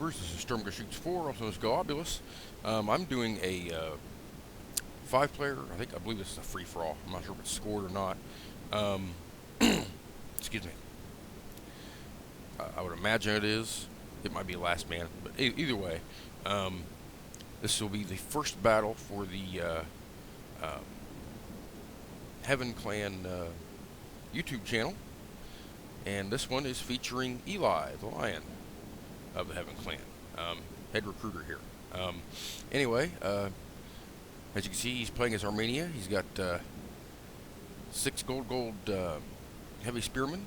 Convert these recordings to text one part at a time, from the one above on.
viewers. This is Sturmga Shoots 4, also known as Globulus. I'm doing a 5-player, I believe this is a free-for-all. I'm not sure if it's scored or not. Excuse me. I would imagine it is. It might be last man, but either way, this will be the first battle for the Heaven Clan YouTube channel. And this one is featuring Eli, the lion of the Heaven Clan, head recruiter here. Anyway, as you can see, he's playing as Armenia. He's got 6 gold heavy spearmen.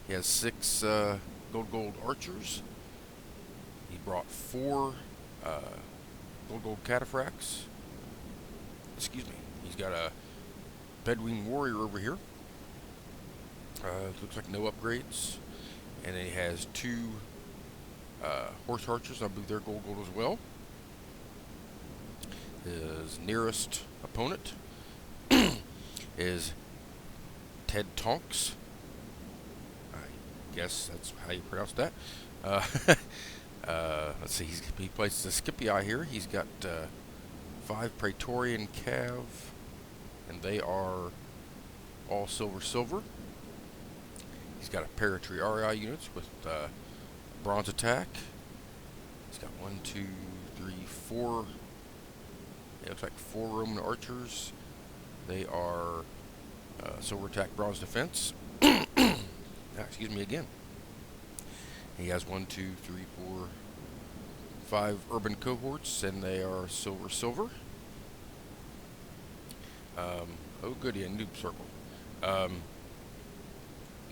He has 6 gold archers. He brought 4 gold cataphracts. Excuse me. He's got a Bedouin warrior over here. Looks like no upgrades. And then he has 2 horse archers. I believe they're gold as well. His nearest opponent is Ted Tonks. I guess that's how you pronounce that. Let's see. He plays the Scipii here. He's got 5 Praetorian Cav, and they are all silver. He's got a Paratriarii units with bronze attack. He's got 1, 2, 3, 4. It looks like 4 Roman archers. They are silver attack, bronze defense. Excuse me again. He has 1, 2, 3, 4, 5 urban cohorts, and they are silver. Oh goody, a noob circle.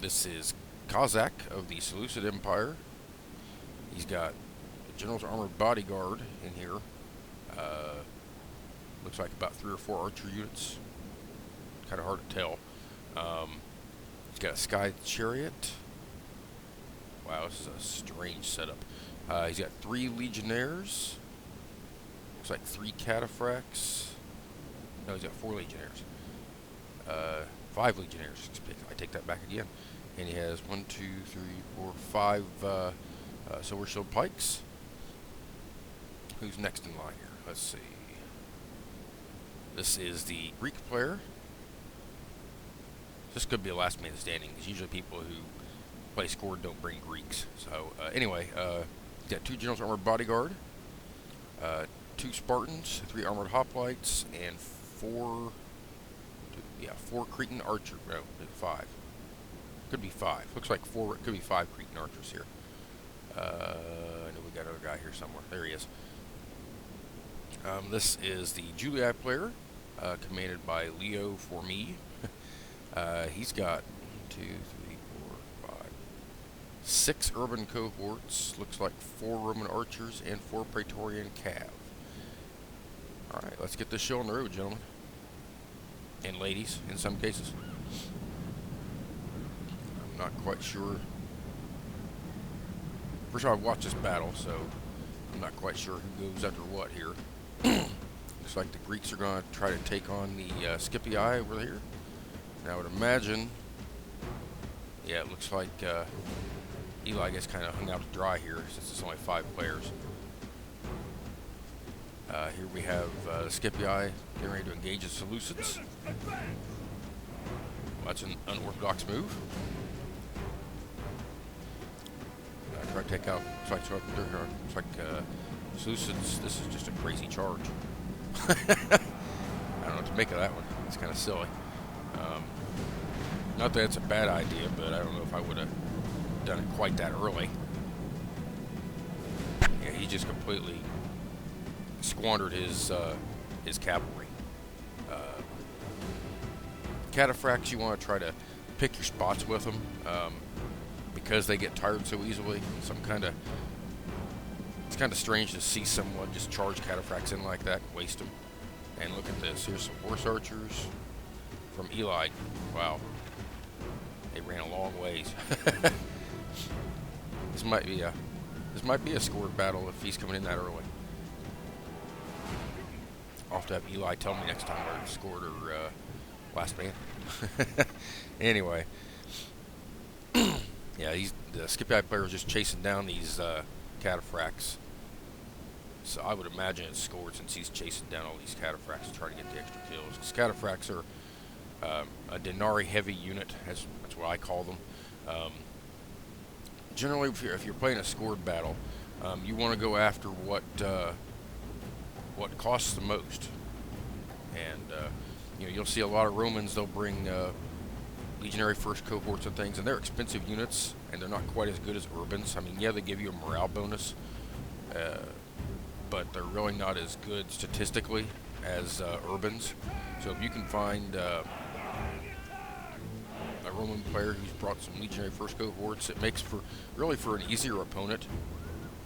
This is Kazak of the Seleucid Empire. He's got a General's Armored Bodyguard in here. Looks like about 3 or 4 archer units. Kind of hard to tell. He's got a Sky Chariot. Wow, this is a strange setup. He's got 3 Legionnaires. Looks like 3 Cataphracts. No, he's got 4 Legionnaires. 5 Legionnaires. I take that back again. And he has 1, 2, 3, 4, 5 Silver Shield Pikes. Who's next in line here? Let's see. This is the Greek player. This could be a last man standing, because usually people who play scored don't bring Greeks. So anyway, he's got 2 General's Armored Bodyguard, 2 Spartans, 3 Armored Hoplites, and 4 Cretan archers. No, 5. Could be 5. Looks like 4. It could be 5 Cretan archers here. I know we got another guy here somewhere. There he is. This is the Julii player, commanded by Leo Formi. He's got 1, 2, 3, 4, 5, 6 urban cohorts. Looks like 4 Roman archers and 4 Praetorian Cav. Alright, let's get this show on the road, gentlemen. And ladies, in some cases. I'm not quite sure. First of all, I've watched this battle, so I'm not quite sure who goes after what here. Looks like the Greeks are going to try to take on the Scipii over here. And I would imagine, yeah, it looks like Eli gets kind of hung out to dry here, since it's only 5 players. Here we have the Scipii getting ready to engage the Seleucids. That's an unorthodox move. Try to take out, looks like Seleucids. This is just a crazy charge. I don't know what to make of that one. It's kind of silly. Not that it's a bad idea, but I don't know if I would have done it quite that early. Yeah, he just completely squandered his cavalry. Cataphracts, you want to try to pick your spots with them, because they get tired so easily. It's kind of strange to see someone just charge cataphracts in like that and waste them. And look at this. Here's some horse archers from Eli. Wow, they ran a long ways. This might be a scored battle if he's coming in that early. I'll have to have Eli tell me next time whether it's scored or last man. Anyway, yeah, the Scipii player is just chasing down these cataphracts. So I would imagine it's scored since he's chasing down all these cataphracts to try to get the extra kills. Because cataphracts are a Denari heavy unit, that's what I call them. Generally, if you're playing a scored battle, you want to go after what costs the most. And you'll see a lot of Romans. They'll bring Legionary first cohorts and things, and they're expensive units, and they're not quite as good as Urbans. I mean, yeah, they give you a morale bonus, but they're really not as good statistically as Urbans. So if you can find a Roman player who's brought some Legionary first cohorts, it makes for an easier opponent,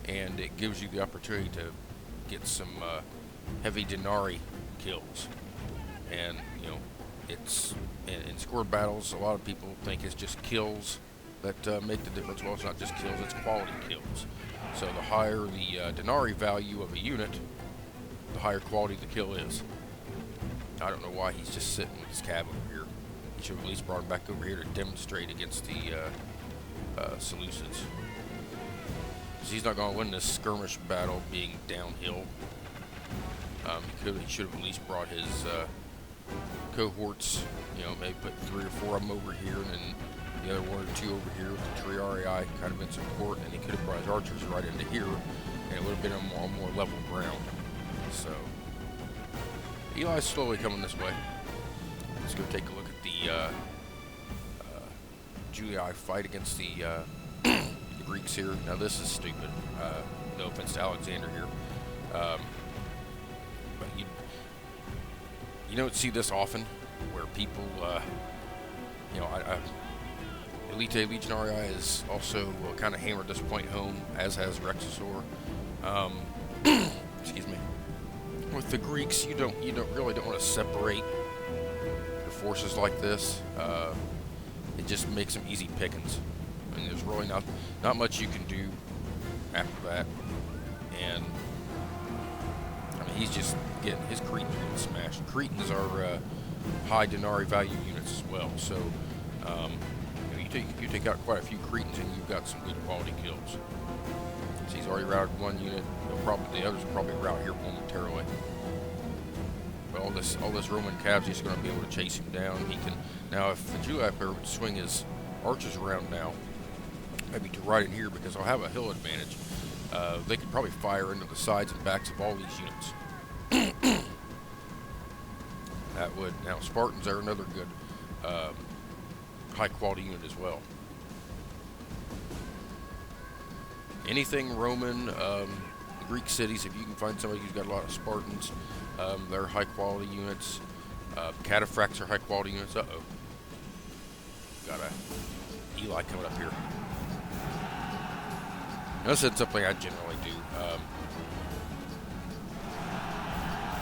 and it gives you the opportunity to get some heavy Denari kills. And it's in scored battles, a lot of people think it's just kills that make the difference. Well, it's not just kills, it's quality kills. So the higher the Denari value of a unit, the higher quality the kill is. I don't know why he's just sitting with his cab over here. He should have at least brought him back over here to demonstrate against the Seleucids. Because he's not going to win this skirmish battle being downhill. He should have at least brought his cohorts, maybe put 3 or 4 of them over here, and then the other 1 or 2 over here with the Triarii kind of in support, and he could have brought his archers right into here, and it would have been a more level ground. So, Eli's slowly coming this way. Let's go take a look at the Julii fight against the Greeks here. Now this is stupid. No offense to Alexander here. But you don't see this often, where people, Elite Legionarii is also kind of hammered this point home, as has Rexasaur. Excuse me. With the Greeks, you don't really want to separate your forces like this. It just makes them easy pickings. I mean, there's really not much you can do after that. And I mean, he's just getting his Cretans getting smashed. Cretans are high Denari value units as well. So you take out quite a few Cretans, and you've got some good quality kills. So he's already routed 1 unit. The others will probably rout here momentarily. But all this Roman cavalry is going to be able to chase him down. He can now, if the Julii player would swing his archers around now, maybe to right in here, because I'll have a hill advantage. They could probably fire into the sides and backs of all these units. That would now Spartans are another good high quality unit as well. Anything Roman, Greek cities, if you can find somebody who's got a lot of Spartans, they're high quality units. Cataphracts are high quality units. Uh-oh. Got a Eli coming up here. This is something I generally do.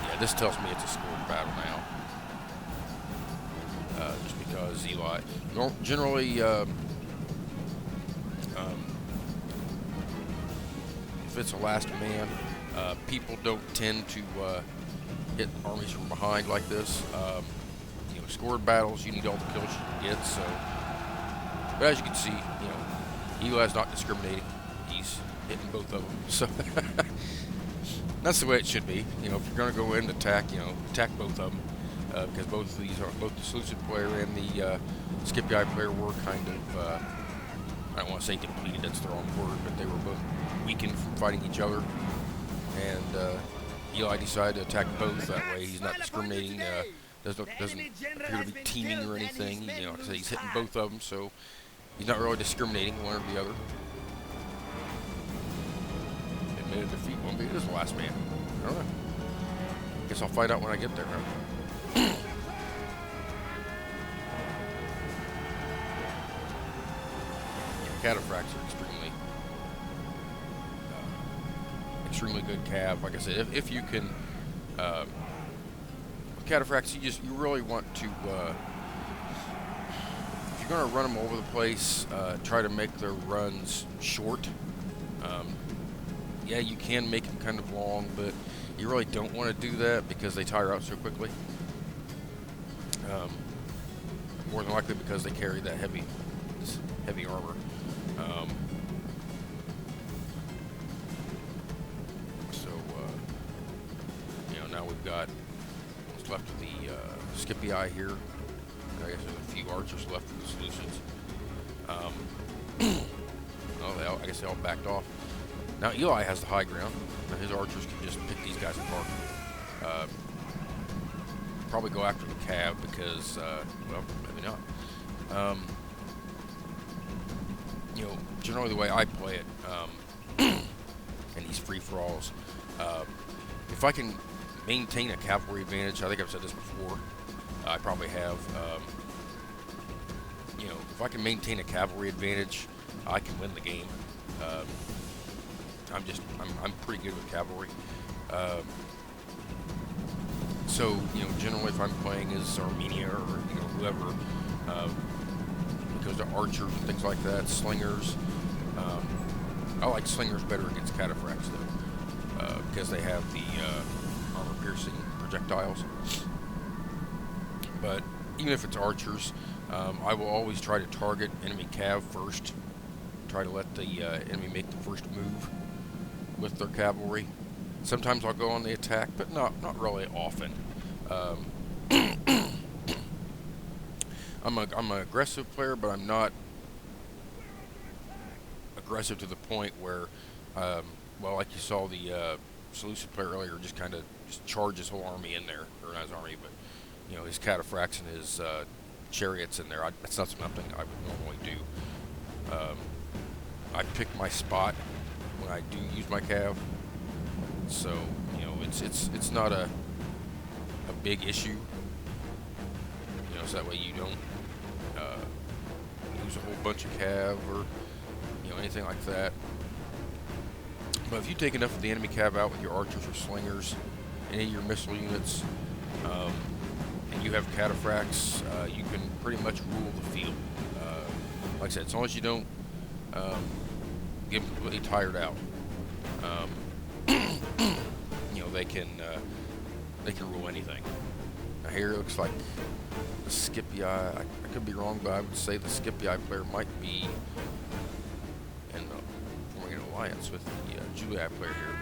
Yeah, this tells me it's a scored battle now. Just because Eli generally if it's a last man, people don't tend to hit armies from behind like this. Scored battles, you need all the kills you can get. So, but as you can see, Eli's not discriminating. He's hitting both of them. So that's the way it should be. If you're going to go in and attack, attack both of them. Because both of these are, both the Seleucid player and the Scipii player were kind of, I don't want to say depleted, that's the wrong word, but they were both weakened from fighting each other. And Eli decided to attack both that way. He's not discriminating, doesn't appear to be teaming or anything. Like I say, he's hitting both of them, so he's not really discriminating one or the other. Admitted defeat won't be his last man. I don't know. Guess I'll find out when I get there, huh? Cataphracts are extremely good cav. Like I said, if you can, with Cataphracts, you really want to, if you're going to run them over the place, try to make their runs short. Yeah, you can make them kind of long, but you really don't want to do that because they tire out so quickly. More than likely because they carry that heavy armor. now we've got what's left of the Skippy Eye here. I guess there's a few archers left of the solutions. Well, I guess they all backed off. Now Eli has the high ground. Now his archers can just pick these guys apart. Probably go after the cav because, well, maybe not. You know, generally the way I play it, in these free-for-alls, if I can maintain a cavalry advantage, I think I've said this before, I probably have, you know, if I can maintain a cavalry advantage, I can win the game. I'm pretty good with cavalry. So, you know, generally if I'm playing as Armenia or, you know, whoever, because they're archers and things like that, slingers, I like slingers better against cataphracts though, because they have the armor-piercing projectiles. But even if it's archers, I will always try to target enemy cav first. Try to let the enemy make the first move with their cavalry. Sometimes I'll go on the attack, but not really often. I'm an aggressive player, but I'm not aggressive to the point where, well, like you saw the Seleucid player earlier, just kind of charge his whole army in there, or not his army, but you know, his cataphracts and his chariots in there. That's not something I would normally do. I pick my spot when I do use my cav, so you know, it's not a big issue. You know, so that way you don't lose a whole bunch of cav or, you know, anything like that. But if you take enough of the enemy cav out with your archers or slingers, any of your missile units, and you have cataphracts, you can pretty much rule the field. Like I said, as long as you don't get them completely tired out, you know, they can rule anything. Now here it looks like the Skippy Eye, I could be wrong, but I would say the Skippy Eye player might be in forming an alliance with the Julii player here.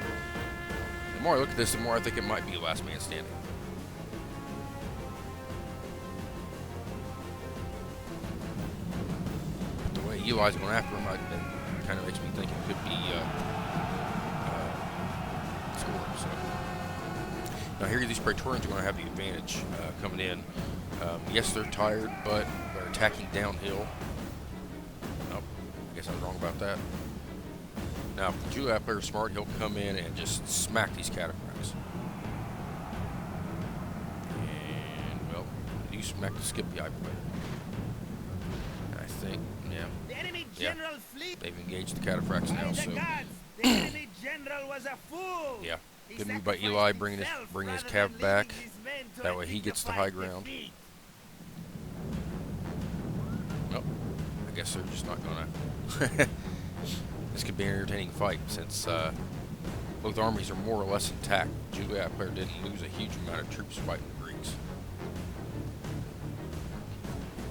The more I look at this, the more I think it might be last man standing. But the way Eli's going after him, that kind of makes me think it could be scored. So. Now here these Praetorians are going to have the advantage coming in. Yes, they're tired, but they're attacking downhill. Oh, I guess I was wrong about that. Now, if the Julii player is smart, he'll come in and just smack these cataphracts. And, well, you smack the Skippy Eye player. I think, yeah. The enemy general fleet. They've engaged the cataphracts now, so. The enemy general was a fool. Yeah. Good move by Eli, bringing his cav back. That way he gets the high ground. Nope. I guess they're just not gonna. This could be an entertaining fight since both armies are more or less intact. Julii player didn't lose a huge amount of troops fighting the Greeks,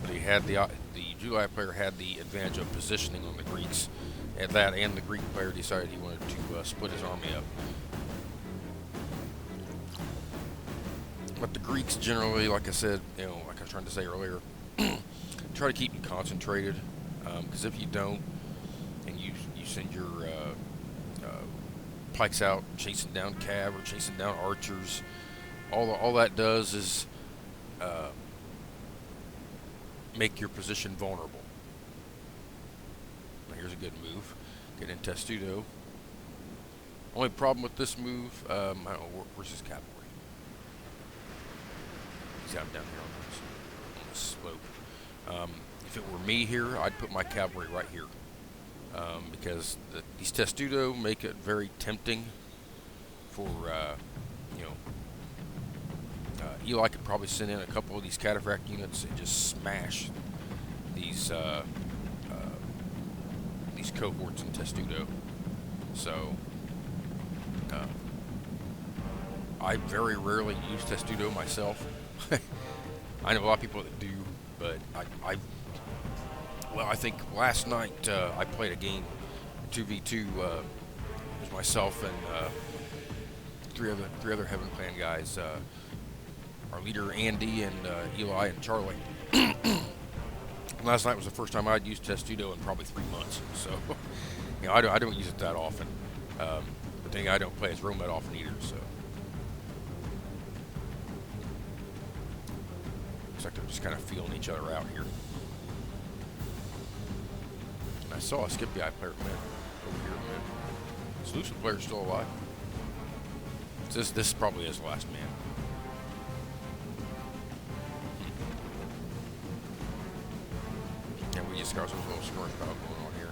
but he had the Julii player had the advantage of positioning on the Greeks. At that, and the Greek player decided he wanted to split his army up. But the Greeks generally, like I said, you know, like I was trying to say earlier, try to keep you concentrated, because if you don't, and you send your pikes out chasing down cav or chasing down archers, all that does is make your position vulnerable. Now here's a good move. Get in Testudo. Only problem with this move, I don't know, where's his cavalry? He's out down here on this slope. If it were me here, I'd put my cavalry right here. Because these Testudo make it very tempting for, you know, Eli could probably send in a couple of these cataphract units and just smash these cohorts in Testudo. So, I very rarely use Testudo myself. I know a lot of people that do, but I think last night I played a game 2v2. It was myself and three other Heaven Clan guys. Our leader Andy and Eli and Charlie. Last night was the first time I'd used Testudo in probably 3 months, so you know I don't use it that often. But then I don't play as Rome that often either, so looks like they're just kind of feeling each other out here. And I saw a Scipii player over here, man. Seleucid player's still alive. This probably is the last man. Yeah, we just got some little skirmish battle going on here.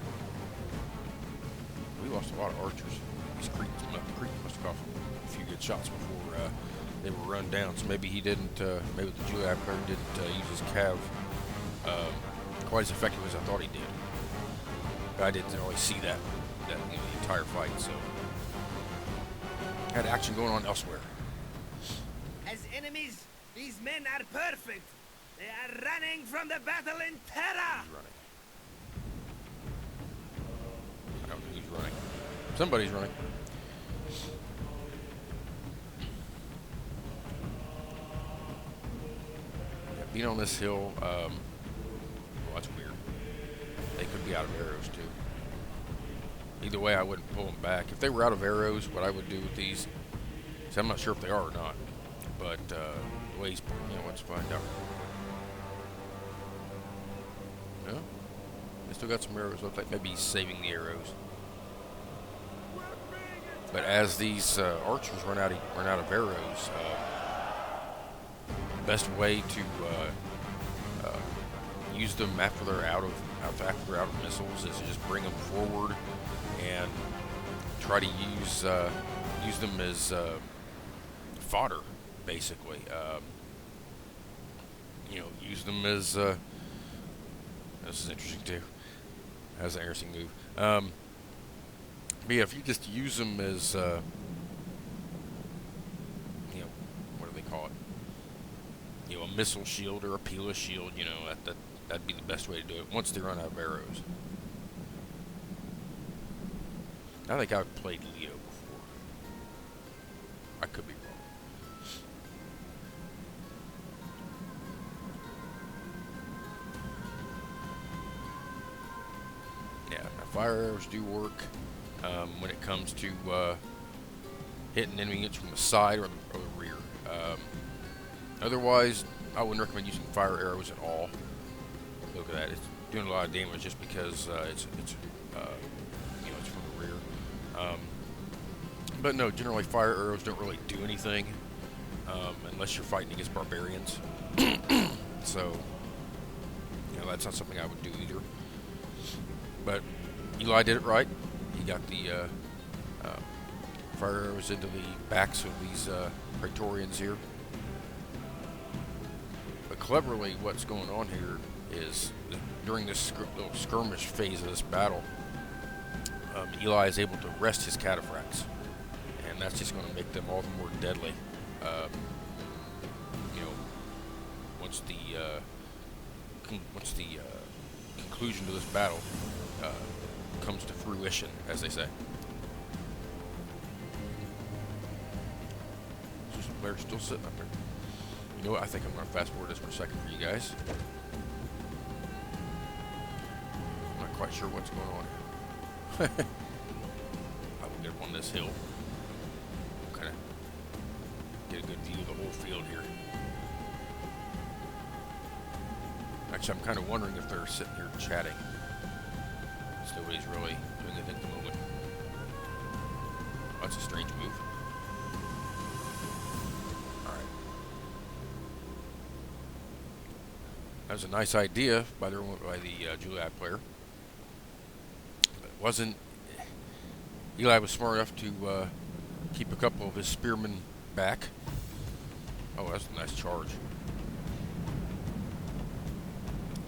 We lost a lot of archers. These Creeks must have caught a few good shots before they were run down. So maybe he didn't. Maybe the Juliad player didn't use his cav quite as effective as I thought he did. But I didn't really see that the entire fight. So had action going on elsewhere. As enemies, these men are perfect. They are running from the battle in terror. Who's running? I don't know who's running. Somebody's running. Yeah, being on this hill, well, that's weird. They could be out of arrows too. Either way, I wouldn't pull them back. If they were out of arrows, what I would do with these, see, I'm not sure if they are or not, but the way he's, let's find out. No, they still got some arrows. Looks like maybe he's saving the arrows. But as these archers run out of arrows, the best way to use them after they're out of missiles is to just bring them forward and try to use them as fodder, basically. Use them as this is interesting too. That's an interesting move. But yeah, if you just use them as what do they call it? A missile shield or a Pila shield. That'd be the best way to do it once they run out of arrows. I think I've played Leo before. I could be wrong. Yeah, now fire arrows do work when it comes to hitting enemy units from the side or the rear. Otherwise, I wouldn't recommend using fire arrows at all. Look at that; it's doing a lot of damage just because it's from the rear. But no, generally fire arrows don't really do anything unless you're fighting against barbarians. So, that's not something I would do either. But Eli did it right. He got the fire arrows into the backs of these Praetorians here. But cleverly, what's going on here is during this little skirmish phase of this battle, Eli is able to rest his cataphracts, and that's just going to make them all the more deadly. Once the conclusion to this battle comes to fruition, as they say. They're still sitting up there. You know what? I think I'm going to fast forward this for a second for you guys. I'm not quite sure what's going on. I will get up on this hill. Kind of get a good view of the whole field here. Actually, I'm kind of wondering if they're sitting here chatting. So nobody's really doing anything at the moment. Oh, that's a strange move. Alright. That was a nice idea by the Juliad player. But it wasn't. Eli was smart enough to keep a couple of his spearmen back. Oh, that's a nice charge.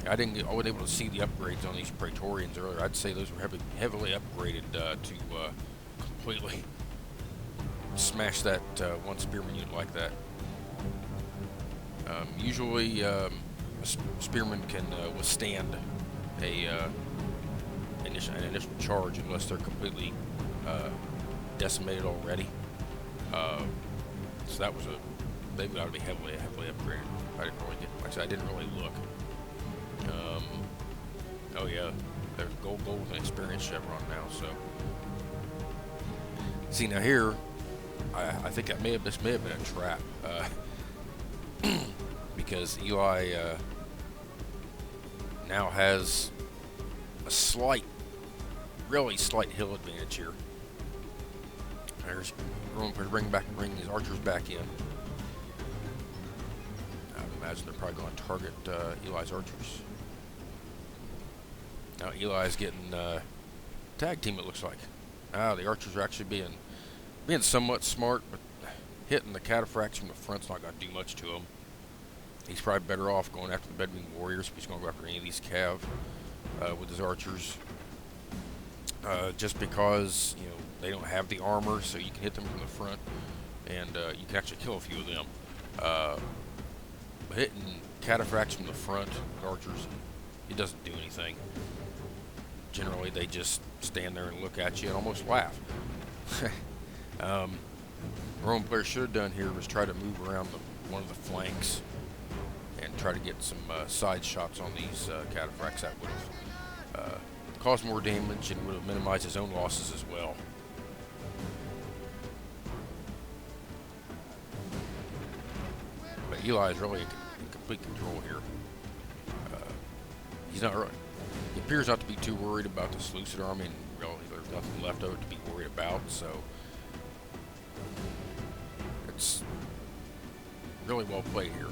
I wasn't able to see the upgrades on these Praetorians earlier. I'd say those were heavily upgraded to completely smash that one spearman unit like that. Usually, a spearman can withstand an initial charge unless they're completely decimated already. So that was they would ought to be heavily upgraded. I didn't really get, like I said, I didn't really look. Oh yeah, there's gold and experience chevron now. So see now here, I think this may have been a trap, because Eli now has a really slight hill advantage here. There's room to bring his archers back in. I would imagine they're probably going to target Eli's archers. Now Eli's getting tag team. It looks like. The archers are actually being somewhat smart, but hitting the cataphracts from the front's not going to do much to him. He's probably better off going after the Bedwing Warriors if he's going to go after any of these cav with his archers. Just because they don't have the armor, so you can hit them from the front, and you can actually kill a few of them. Hitting cataphracts from the front with archers, it doesn't do anything. Generally, they just stand there and look at you and almost laugh. Roman player should have done here was try to move around one of the flanks and try to get some side shots on these cataphracts. That would have caused more damage and would have minimized his own losses as well. But Eli is really in complete control here. He's not really. He appears not to be too worried about the Seleucid army, and really there's nothing left of it to be worried about. So it's really well played here.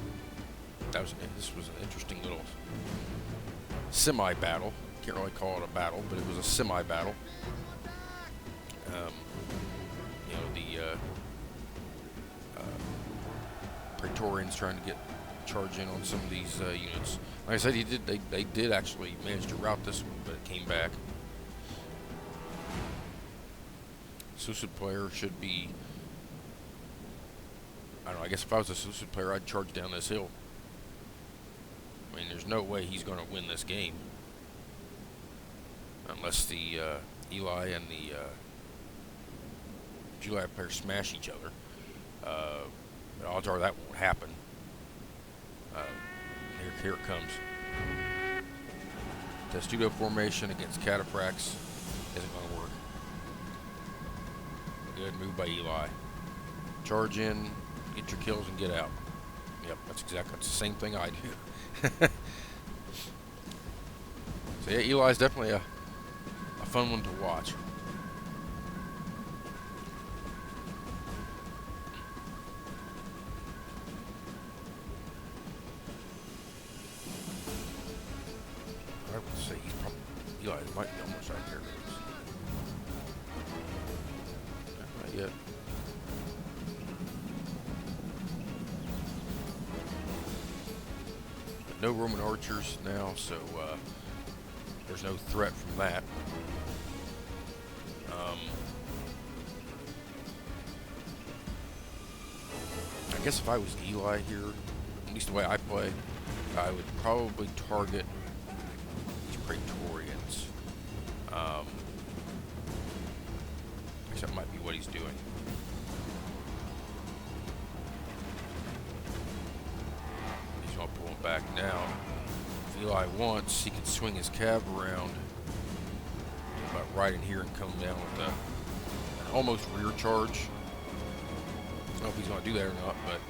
This was an interesting little semi-battle. Can't really call it a battle, but it was a semi-battle. The Praetorians trying to charge in on some of these units. Like I said, they did actually manage to rout this one, but it came back. Seleucid player should be. I don't know. I guess if I was a Seleucid player, I'd charge down this hill. I mean, there's no way he's going to win this game unless the Eli and the Juliet players smash each other. But odds are that won't happen. Here it comes. Testudo formation against cataphracts isn't going to work. Good move by Eli. Charge in, get your kills, and get out. Yep, that's the same thing I do. So yeah, Eli's definitely a fun one to watch. I would say he's probably Eli might be almost right there. Not yet. No Roman archers now, so there's no threat from that. I guess if I was Eli here, at least the way I play, I would probably target these Praetorians. Guess that might be what he's doing. He's gonna pull him back now. If Eli wants, he can swing his cav around about right in here and come down with an almost rear charge. I don't know if he's going to do that or not, but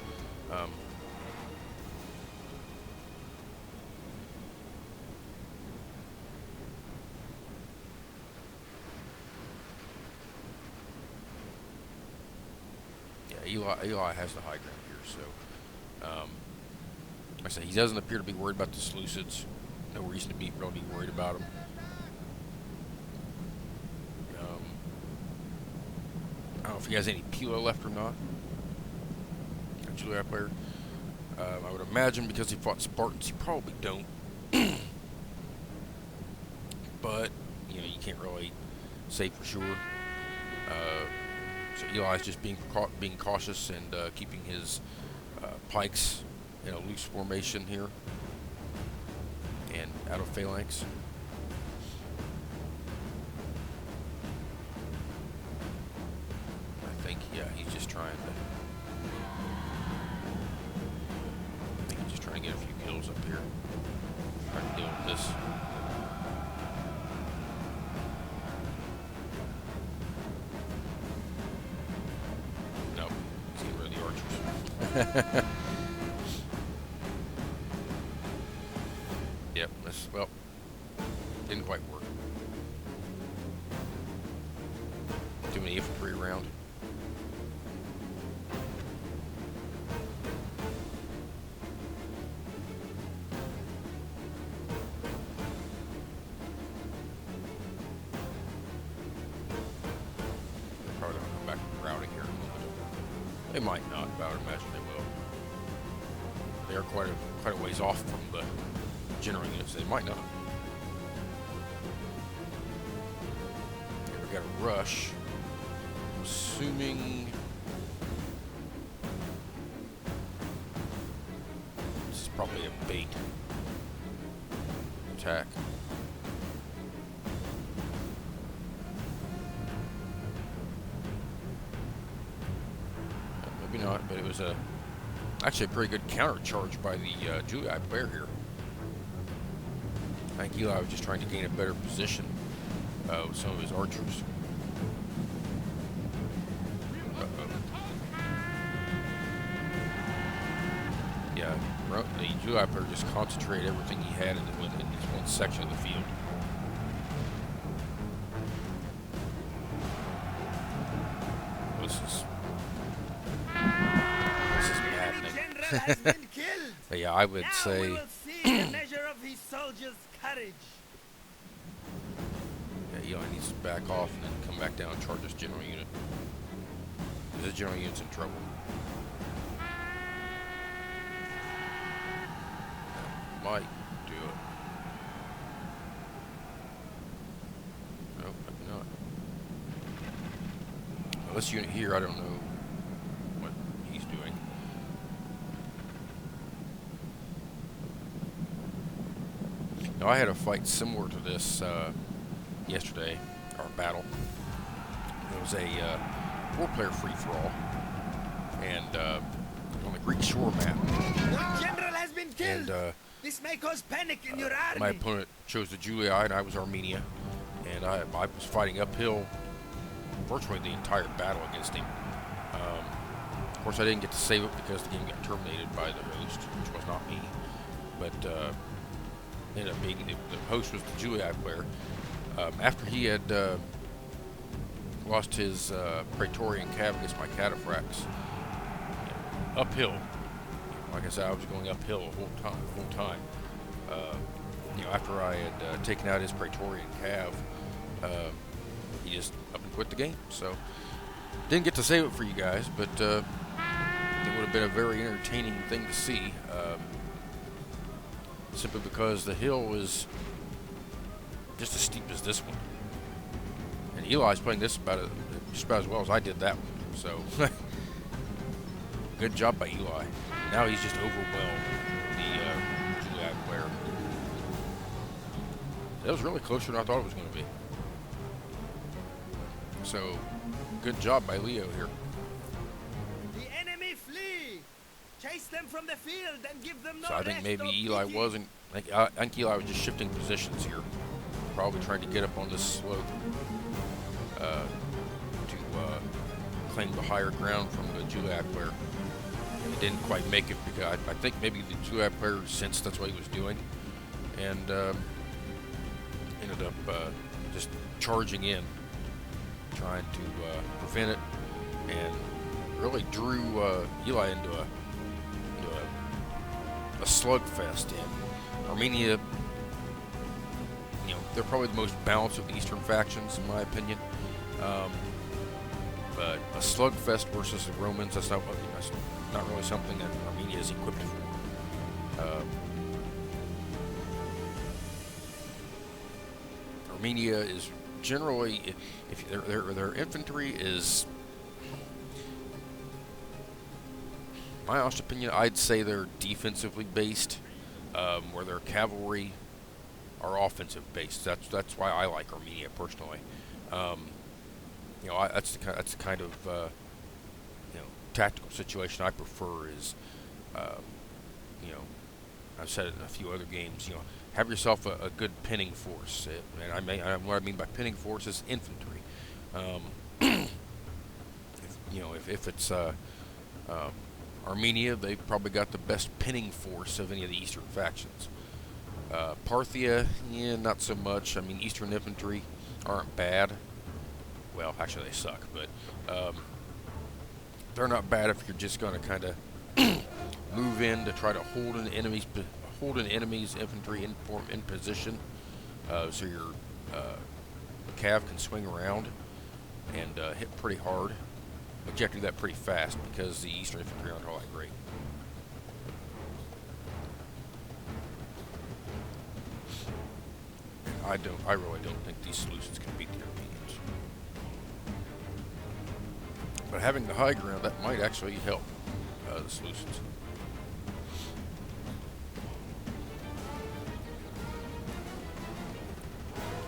yeah, Eli has the high ground here, so like I say, he doesn't appear to be worried about the Seleucids. No reason to be really worried about them. I don't know if he has any Pila left or not. Juliet player. I would imagine because he fought Spartans, you probably don't. But you can't really say for sure. So Eli's just being cautious and keeping his pikes in a loose formation here and out of phalanx. I think, yeah, he's just trying to. I think he's just trying to get a few kills up here. Trying to deal with this. Nope. He's getting rid of the archers. Yep. This, well, didn't quite work. Too many infantry around. They're probably gonna come back to routing here in a moment. They might not, but I would imagine they will. They are quite a ways off from the general units. They might not. Okay, we got a rush. Assuming this is probably a bait attack. Maybe not, but it was actually a pretty good counter charge by the Julii player here. I think Eli was just trying to gain a better position with some of his archers. Yeah, the Julii player just concentrated everything he had in this one section of the field. This is maddening. General has been killed. But yeah, I would Now say we will see the measure of his soldiers' courage. yeah, Eli needs to back off and then come back down and charge this general unit. This general unit's in trouble. Might do it. Nope, maybe not. Now, this unit here, I don't know what he's doing. Now, I had a fight similar to this yesterday, our battle. It was a 4-player free-for-all, and on the Greek shore map. Your general has been killed. And This may cause panic in your army. my opponent chose the Julii, and I was Armenia, and I was fighting uphill virtually the entire battle against him. Of course, I didn't get to save it because the game got terminated by the host, which was not me, but ended up being the host was the Julii player. After he had lost his Praetorian Cav against my Cataphracts, uphill. Like I said, I was going uphill the whole time. After I had taken out his Praetorian Cav, he just up and quit the game. So, didn't get to save it for you guys, but it would have been a very entertaining thing to see. Simply because the hill was just as steep as this one. And Eli's playing this just about as well as I did that one. So, good job by Eli. Now he's just overwhelmed the Julii player. That was really closer than I thought it was going to be. So, good job by Leo here. The enemy flee. Chase them from the field and give them no So I think rest maybe or Eli pity. wasn't. I think Eli was just shifting positions here, probably trying to get up on this slope to claim the higher ground from the Julii player. He didn't quite make it because I think maybe the Julii player sensed that's what he was doing, and ended up just charging in, trying to prevent it, and really drew Eli into a slugfest. And Armenia, they're probably the most balanced of the Eastern factions, in my opinion. But a slugfest versus the Romans, that's not really something that Armenia is equipped for. Armenia is generally, if their infantry is, my honest opinion, I'd say they're defensively based, where their cavalry are offensive based. That's why I like Armenia personally. That's the kind of tactical situation I prefer is, you know, I've said it in a few other games. You know, have yourself a good pinning force, what I mean by pinning force is infantry. If it's Armenia, they've probably got the best pinning force of any of the eastern factions. Parthia, yeah, not so much. I mean, Eastern infantry aren't bad. Well, actually, they suck, but they're not bad if you're just going to kind of move in to try to hold an enemy's infantry in position, so your cav can swing around and hit pretty hard. But you have to do that pretty fast because the Eastern infantry aren't all that great. I really don't think these solutions can beat the Armenians. But having the high ground, that might actually help the solutions.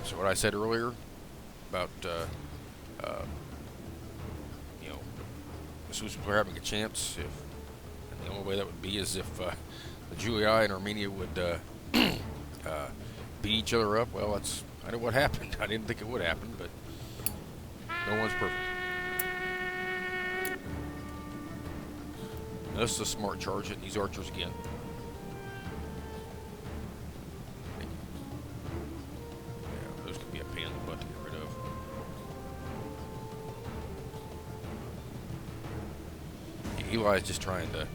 So what I said earlier about the solutions were having a chance, and the only way that would be is if the Julii and Armenia would beat each other up. Well, that's kind of what happened. I didn't think it would happen, but no one's perfect. Now, this is a smart charge hitting these archers again. Yeah, those could be a pain in the butt to get rid of. Yeah, Eli's just trying to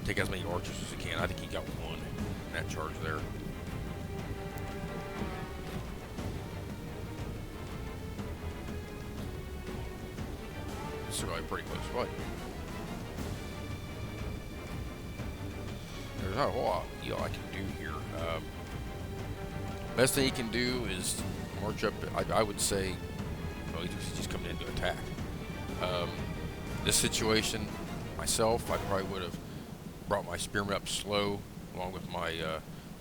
take as many archers as he can. I think he got one in that charge there. It's really pretty close fight. There's not a whole lot Eli can do here. Best thing he can do is march up. I would say, well, he's just coming in to attack. This situation, myself, I probably would have brought my spearmen up slow, along with my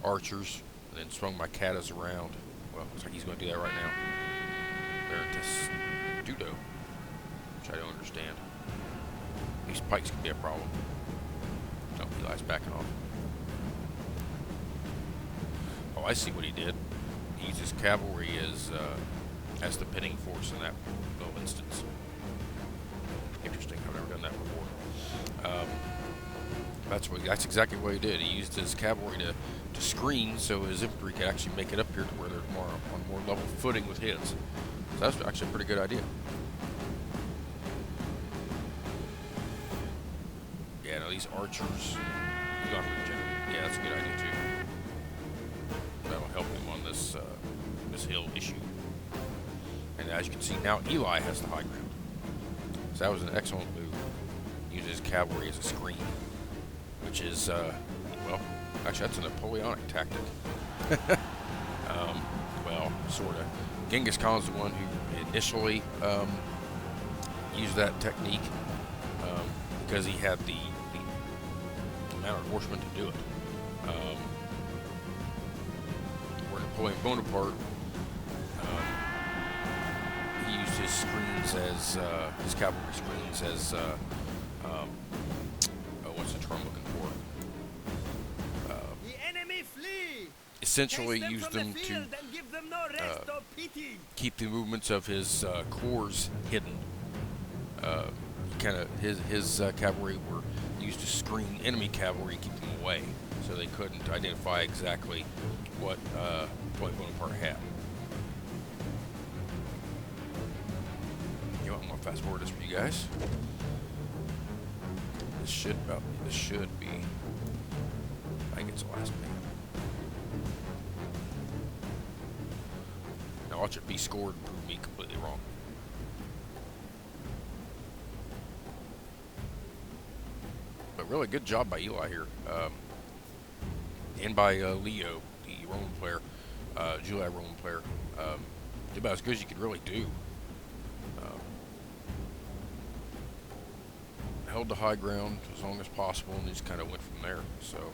archers, and then swung my katas around. Well, looks like he's going to do that right now. There to Dudo, which I don't understand. These pikes can be a problem. No, Eli's backing off. Oh, I see what he did. He used his cavalry as the pinning force in that little instance. Interesting. I've never done that before. That's exactly what he did. He used his cavalry to screen so his infantry could actually make it up here to where they're on more level footing with his. So that's actually a pretty good idea. Yeah, no, these archers. Yeah, that's a good idea too. That'll help him on this hill issue. And as you can see now, Eli has the high ground. So that was an excellent move. Use his cavalry as a screen, which is well, actually that's a Napoleonic tactic. Well, sort of. Genghis Khan's the one who initially used that technique because he had the amount of horsemen to do it. Where Napoleon Bonaparte, he used his screens as his cavalry screens as what's the term I'm looking for? The enemy flee. Essentially used them to keep the movements of his corps hidden. His cavalry were used to screen enemy cavalry, keep them away, so they couldn't identify exactly what Napoleon Bonaparte had. You know what, I'm gonna fast forward this for you guys. This should be. I think it's the last man. Now watch it be scored and prove me completely wrong. But really good job by Eli here. And by Leo, the Roman player, Julii Roman player. Did about as good as you could really do. Held the high ground as long as possible and just kind of went from there. So,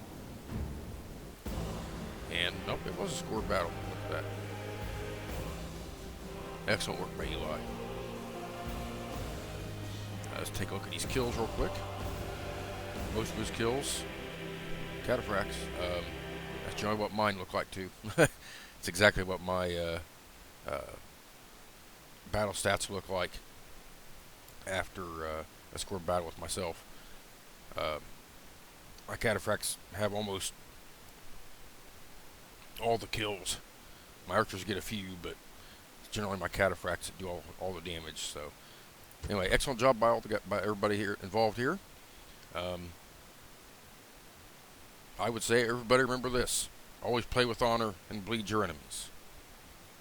and nope, it was a scored battle. Look at that. Excellent work by Eli. Let's take a look at these kills real quick. most of his kills. Cataphracts. That's generally what mine look like too. It's exactly what my battle stats look like after I score a battle with myself. My Cataphracts have almost all the kills. My archers get a few, but it's generally my Cataphracts that do all the damage. So anyway, excellent job by by everybody here involved here. I would say everybody remember this: always play with honor and bleed your enemies.